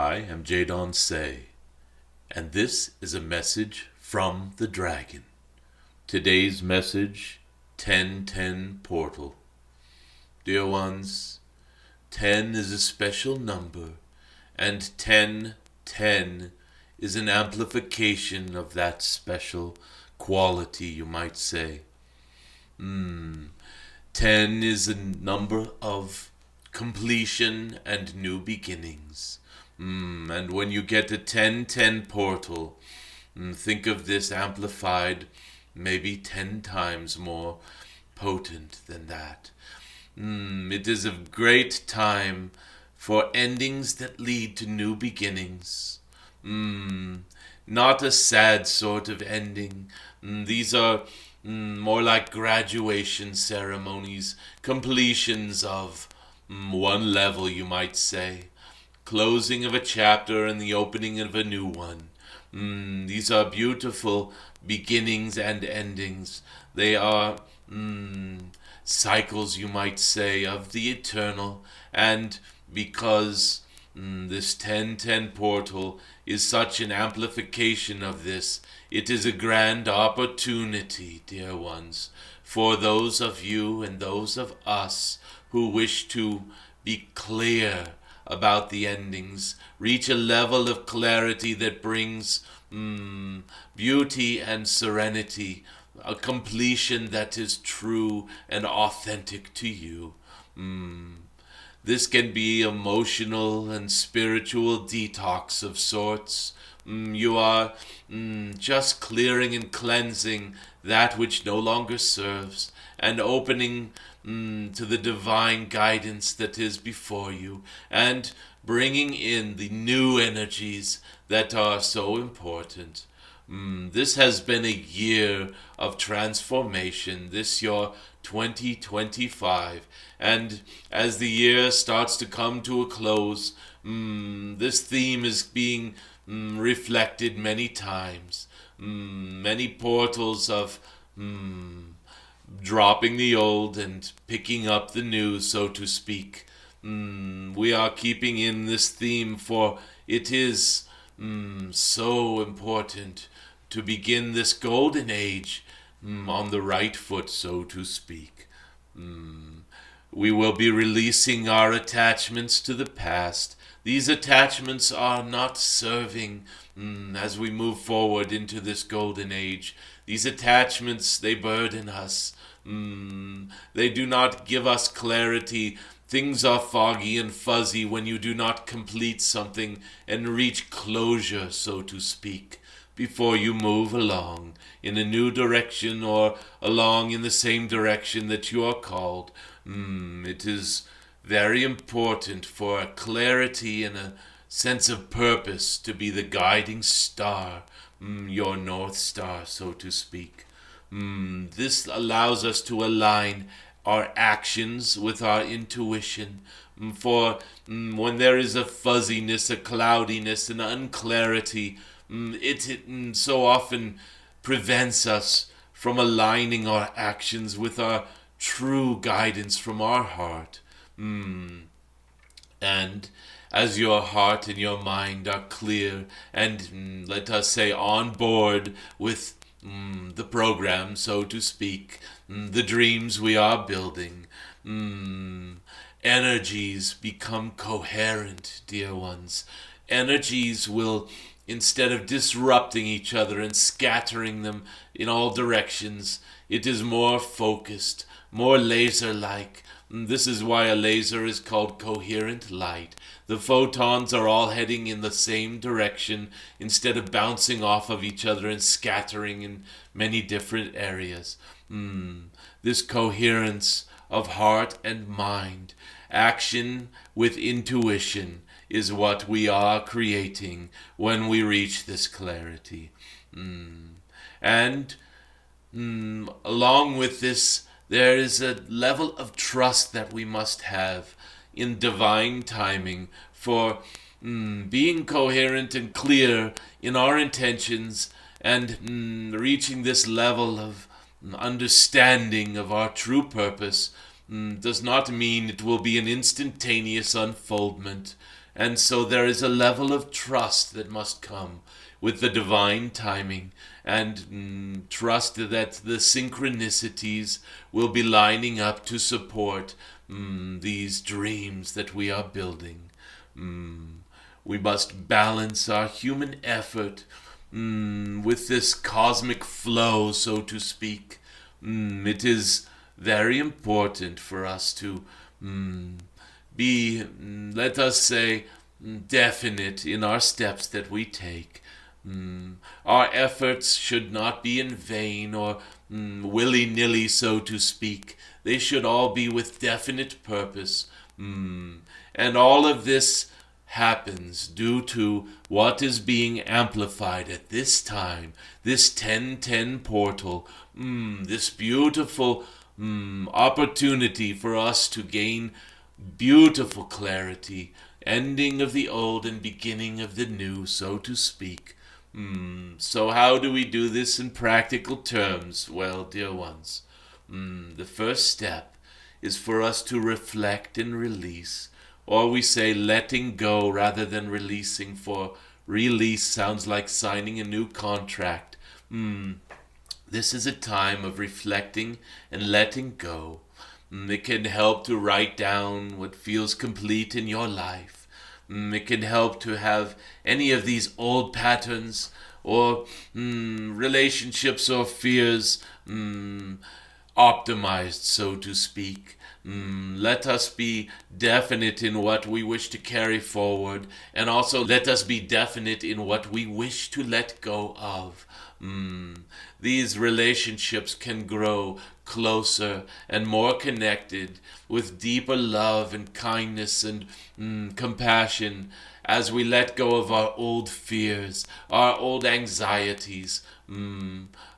I am Jadon Se, and this is a message from the Dragon. Today's message, 1010 Portal. Dear ones, 10 is a special number, and 1010 is an amplification of that special quality, you might say. 10 is a number of completion and new beginnings. And when you get a 1010 portal, think of this amplified maybe 10 times more potent than that. It is a great time for endings that lead to new beginnings. Not a sad sort of ending. These are more like graduation ceremonies, completions of one level, you might say. Closing of a chapter and the opening of a new one. These are beautiful beginnings and endings. They are cycles, you might say, of the eternal. And because this 1010 portal is such an amplification of this, it is a grand opportunity, dear ones, for those of you and those of us who wish to be clear about the endings, reach a level of clarity that brings beauty and serenity, a completion that is true and authentic to you. This can be emotional and spiritual detox of sorts. You are just clearing and cleansing that which no longer serves, and opening to the divine guidance that is before you, and bringing in the new energies that are so important. This has been a year of transformation, this your 2025, and as the year starts to come to a close, this theme is being reflected many times. Many portals of dropping the old and picking up the new, so to speak. We are keeping in this theme, for it is so important to begin this golden age on the right foot, so to speak. We will be releasing our attachments to the past. These attachments are not serving as we move forward into this golden age. These attachments, they burden us. They do not give us clarity. Things are foggy and fuzzy when you do not complete something and reach closure, so to speak, before you move along in a new direction or along in the same direction that you are called. It is very important for a clarity and a sense of purpose to be the guiding star, your North Star, so to speak. This allows us to align our actions with our intuition. For when there is a fuzziness, a cloudiness, an unclarity, it so often prevents us from aligning our actions with our true guidance from our heart. And as your heart and your mind are clear and, let us say, on board with the program, so to speak, the dreams we are building, energies become coherent, dear ones. Energies will, instead of disrupting each other and scattering them in all directions, it is more focused, more laser-like. This is why a laser is called coherent light. The photons are all heading in the same direction instead of bouncing off of each other and scattering in many different areas. This coherence of heart and mind, action with intuition, is what we are creating when we reach this clarity. And along with this, there is a level of trust that we must have in divine timing for being coherent and clear in our intentions and reaching this level of understanding of our true purpose does not mean it will be an instantaneous unfoldment. And so there is a level of trust that must come with the divine timing, and trust that the synchronicities will be lining up to support these dreams that we are building. We must balance our human effort with this cosmic flow, so to speak. It is very important for us to be, let us say, definite in our steps that we take. Our efforts should not be in vain or willy-nilly, so to speak. They should all be with definite purpose. And all of this happens due to what is being amplified at this time, this 1010 portal, this beautiful opportunity for us to gain beautiful clarity, ending of the old and beginning of the new, so to speak. So how do we do this in practical terms? Well, dear ones, the first step is for us to reflect and release, or we say letting go rather than releasing, for release sounds like signing a new contract. This is a time of reflecting and letting go. It can help to write down what feels complete in your life. It can help to have any of these old patterns or relationships or fears optimized, so to speak. Let us be definite in what we wish to carry forward, and also let us be definite in what we wish to let go of. These relationships can grow closer and more connected with deeper love and kindness and compassion as we let go of our old fears, our old anxieties,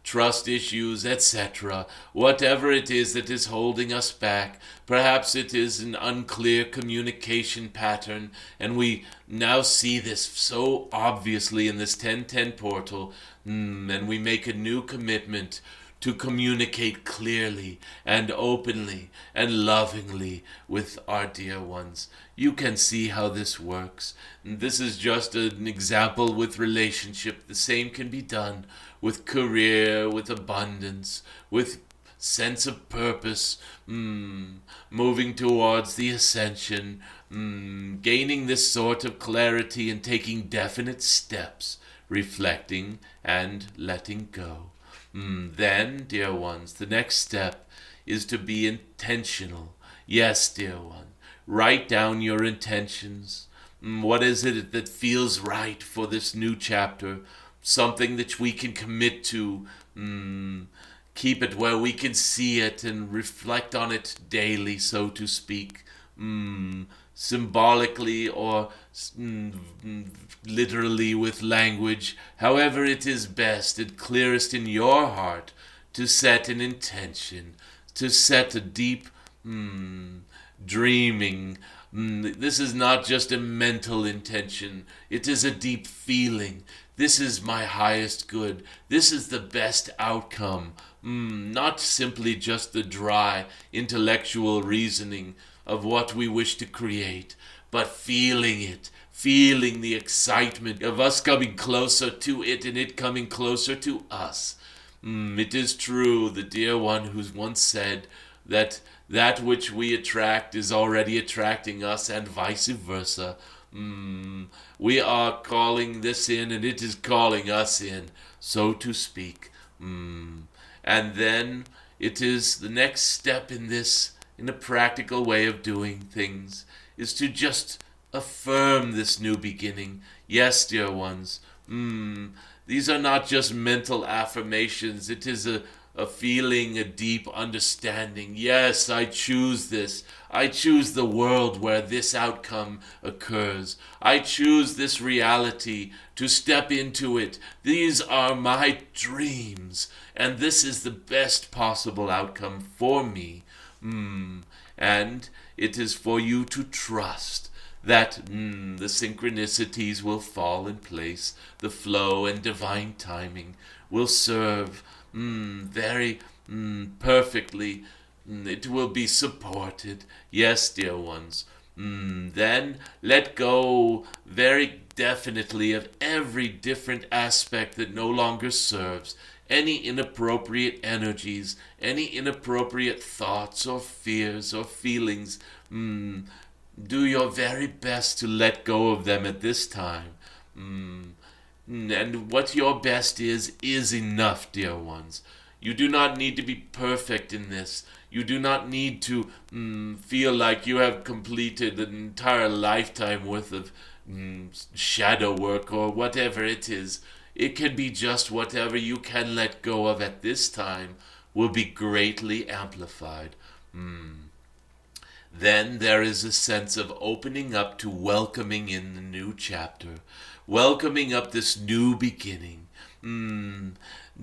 trust issues, etc. Whatever it is that is holding us back, perhaps it is an unclear communication pattern, and we now see this so obviously in this 1010 portal, and we make a new commitment to communicate clearly and openly and lovingly with our dear ones. You can see how this works. This is just an example with relationship. The same can be done with career, with abundance, with sense of purpose, moving towards the ascension, gaining this sort of clarity and taking definite steps, reflecting and letting go. Then, dear ones, the next step is to be intentional. Yes, dear one, write down your intentions. What is it that feels right for this new chapter? Something that we can commit to. Keep it where we can see it and reflect on it daily, so to speak. Symbolically or literally with language, however it is best and clearest in your heart to set an intention, to set a deep dreaming. This is not just a mental intention, it is a deep feeling. This is my highest good. This is the best outcome. Not simply just the dry intellectual reasoning of what we wish to create, but feeling it, feeling the excitement of us coming closer to it and it coming closer to us. It is true, the dear one who once said that that which we attract is already attracting us and vice versa. We are calling this in and it is calling us in, so to speak. And then it is the next step in this, in a practical way of doing things, is to just affirm this new beginning. Yes, dear ones, these are not just mental affirmations. It is a feeling, a deep understanding. Yes, I choose this. I choose the world where this outcome occurs. I choose this reality to step into it. These are my dreams, and this is the best possible outcome for me. And it is for you to trust that the synchronicities will fall in place. The flow and divine timing will serve very perfectly. It will be supported. Yes, dear ones. Then let go very definitely of every different aspect that no longer serves, any inappropriate energies, any inappropriate thoughts or fears or feelings. Do your very best to let go of them at this time. And what your best is enough, dear ones. You do not need to be perfect in this. You do not need to feel like you have completed an entire lifetime worth of shadow work or whatever it is. It can be just whatever you can let go of at this time will be greatly amplified. Then there is a sense of opening up to welcoming in the new chapter, welcoming up this new beginning.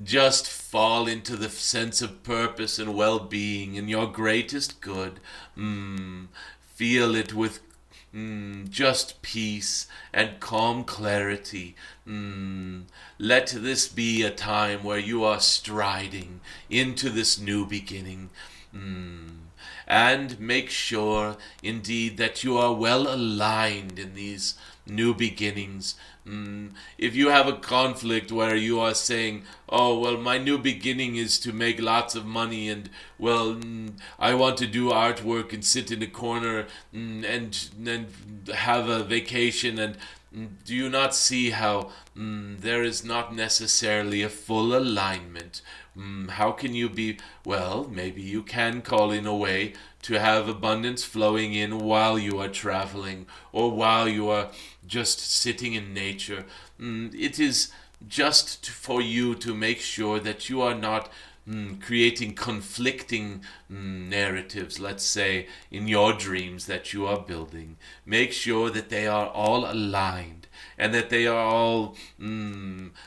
Just fall into the sense of purpose and well-being and your greatest good. Feel it with just peace and calm clarity. Let this be a time where you are striding into this new beginning. And make sure, indeed, that you are well aligned in these new beginnings. If you have a conflict where you are saying, oh, well, my new beginning is to make lots of money and, well, I want to do artwork and sit in a corner and have a vacation, and do you not see how there is not necessarily a full alignment? How can you be, well, maybe you can call in a way to have abundance flowing in while you are traveling or while you are just sitting in nature. It is just for you to make sure that you are not creating conflicting narratives, let's say, in your dreams that you are building. Make sure that they are all aligned and that they are all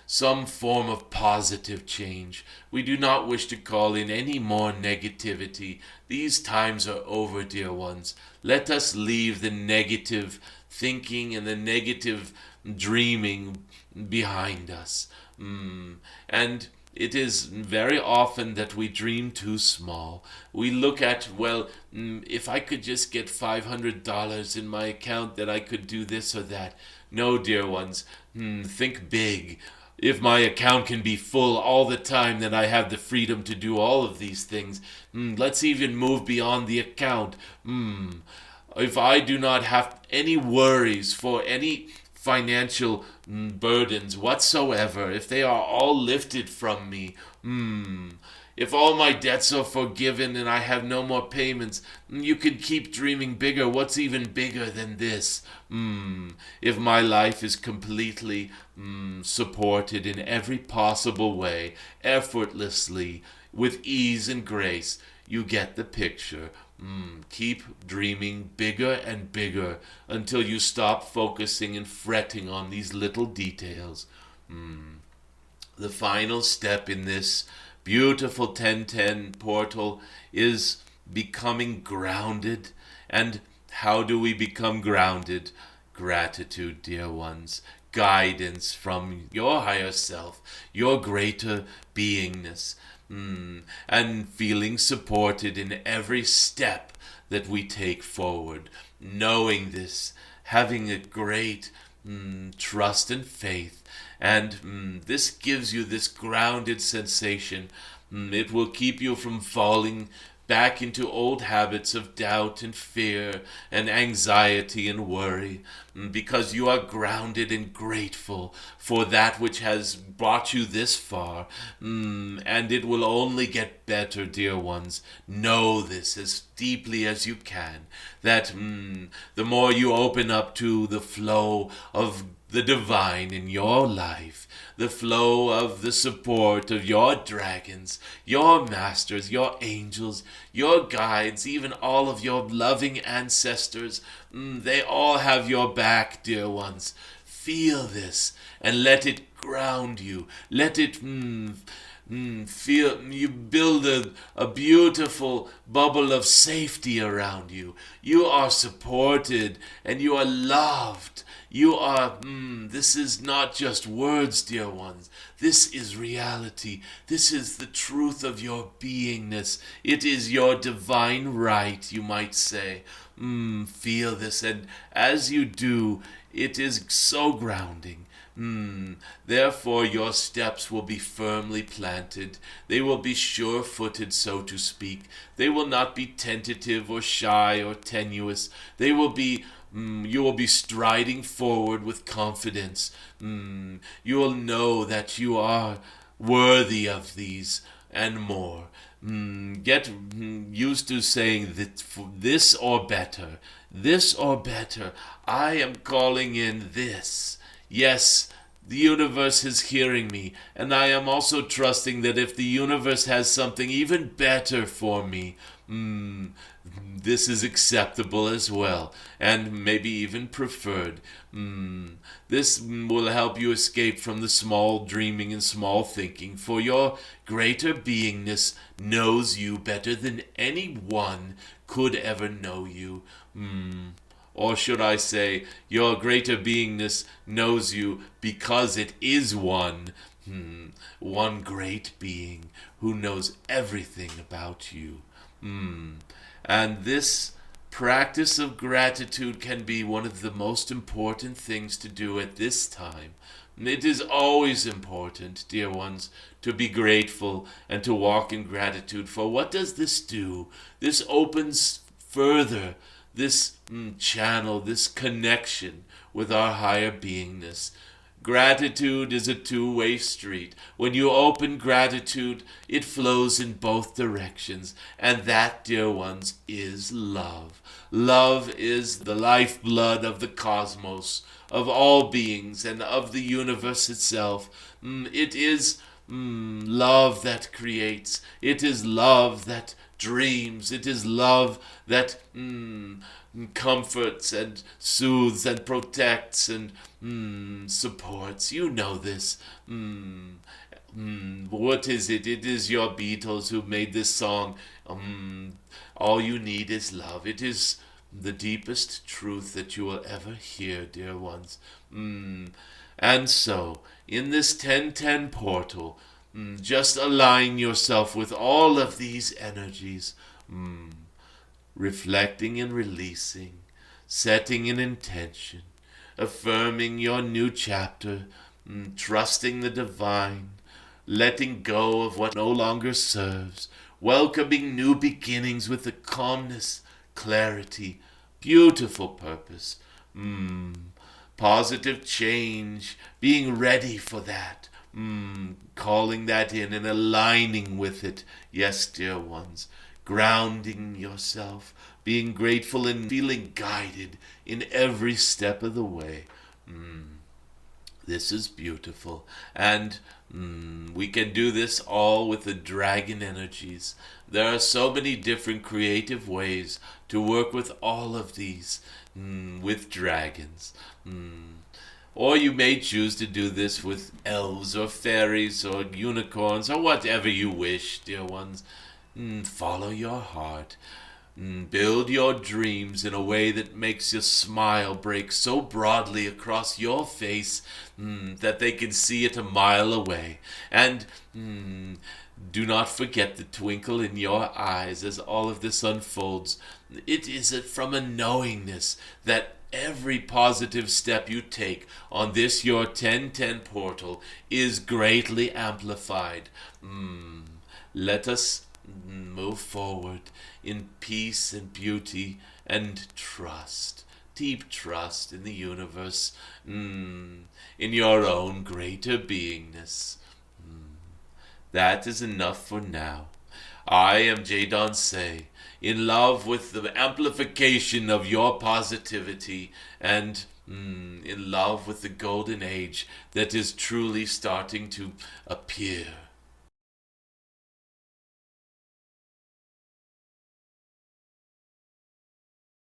some form of positive change. We do not wish to call in any more negativity. These times are over, dear ones. Let us leave the negative thinking and the negative dreaming behind us. And it is very often that we dream too small. We look at, well, if I could just get $500 in my account, that I could do this or that. No, dear ones, think big. If my account can be full all the time, then I have the freedom to do all of these things. Let's even move beyond the account. If I do not have any worries for any financial burdens whatsoever, if they are all lifted from me, if all my debts are forgiven and I have no more payments, you can keep dreaming bigger. What's even bigger than this? If my life is completely supported in every possible way, effortlessly, with ease and grace, you get the picture. Keep dreaming bigger and bigger until you stop focusing and fretting on these little details. The final step in this beautiful 1010 portal is becoming grounded. And how do we become grounded? Gratitude, dear ones. Guidance from your higher self, your greater beingness. And feeling supported in every step that we take forward. Knowing this, having a great trust and faith, and this gives you this grounded sensation. It will keep you from falling back into old habits of doubt and fear and anxiety and worry, because you are grounded and grateful for that which has brought you this far, and it will only get better, dear ones. Know this as deeply as you can, that the more you open up to the flow of the divine in your life, the flow of the support of your dragons, your masters, your angels, your guides, even all of your loving ancestors, they all have your back, dear ones. Feel this and let it ground you. Let it feel, you build a beautiful bubble of safety around you. You are supported and you are loved. You are, this is not just words, dear ones. This is reality. This is the truth of your beingness. It is your divine right, you might say. Feel this, and as you do, it is so grounding. Therefore, your steps will be firmly planted. They will be sure-footed, so to speak. They will not be tentative or shy or tenuous. They will be you will be striding forward with confidence. You will know that you are worthy of these and more. Get used to saying that this or better. This or better. I am calling in this. Yes, the universe is hearing me, and I am also trusting that if the universe has something even better for me, this is acceptable as well, and maybe even preferred. This will help you escape from the small dreaming and small thinking, for your greater beingness knows you better than anyone could ever know you. Or should I say, your greater beingness knows you because it is one. One great being who knows everything about you. And this practice of gratitude can be one of the most important things to do at this time. It is always important, dear ones, to be grateful and to walk in gratitude. For what does this do? This opens further this channel, this connection with our higher beingness. Gratitude is a two-way street. When you open gratitude, it flows in both directions. And that, dear ones, is love. Love is the lifeblood of the cosmos, of all beings, and of the universe itself. It is love that creates. It is love that dreams. It is love that comforts and soothes and protects and supports. You know this. What is it? It is your Beatles who made this song. All you need is love. It is the deepest truth that you will ever hear, dear ones. And so, in this 1010 portal, just align yourself with all of these energies, reflecting and releasing, setting an intention, affirming your new chapter, trusting the divine, letting go of what no longer serves, welcoming new beginnings with the calmness, clarity, beautiful purpose, positive change, being ready for that, calling that in and aligning with it. Yes, dear ones, grounding yourself, being grateful and feeling guided in every step of the way. This is beautiful. And we can do this all with the dragon energies. There are so many different creative ways to work with all of these with dragons. Or you may choose to do this with elves or fairies or unicorns or whatever you wish, dear ones. Follow your heart. Build your dreams in a way that makes your smile break so broadly across your face that they can see it a mile away. And do not forget the twinkle in your eyes as all of this unfolds. It is from a knowingness that every positive step you take on this your 1010 portal is greatly amplified. Let us move forward in peace and beauty and trust, deep trust in the universe, in your own greater beingness. That is enough for now. I am Jadon Se, in love with the amplification of your positivity and in love with the golden age that is truly starting to appear.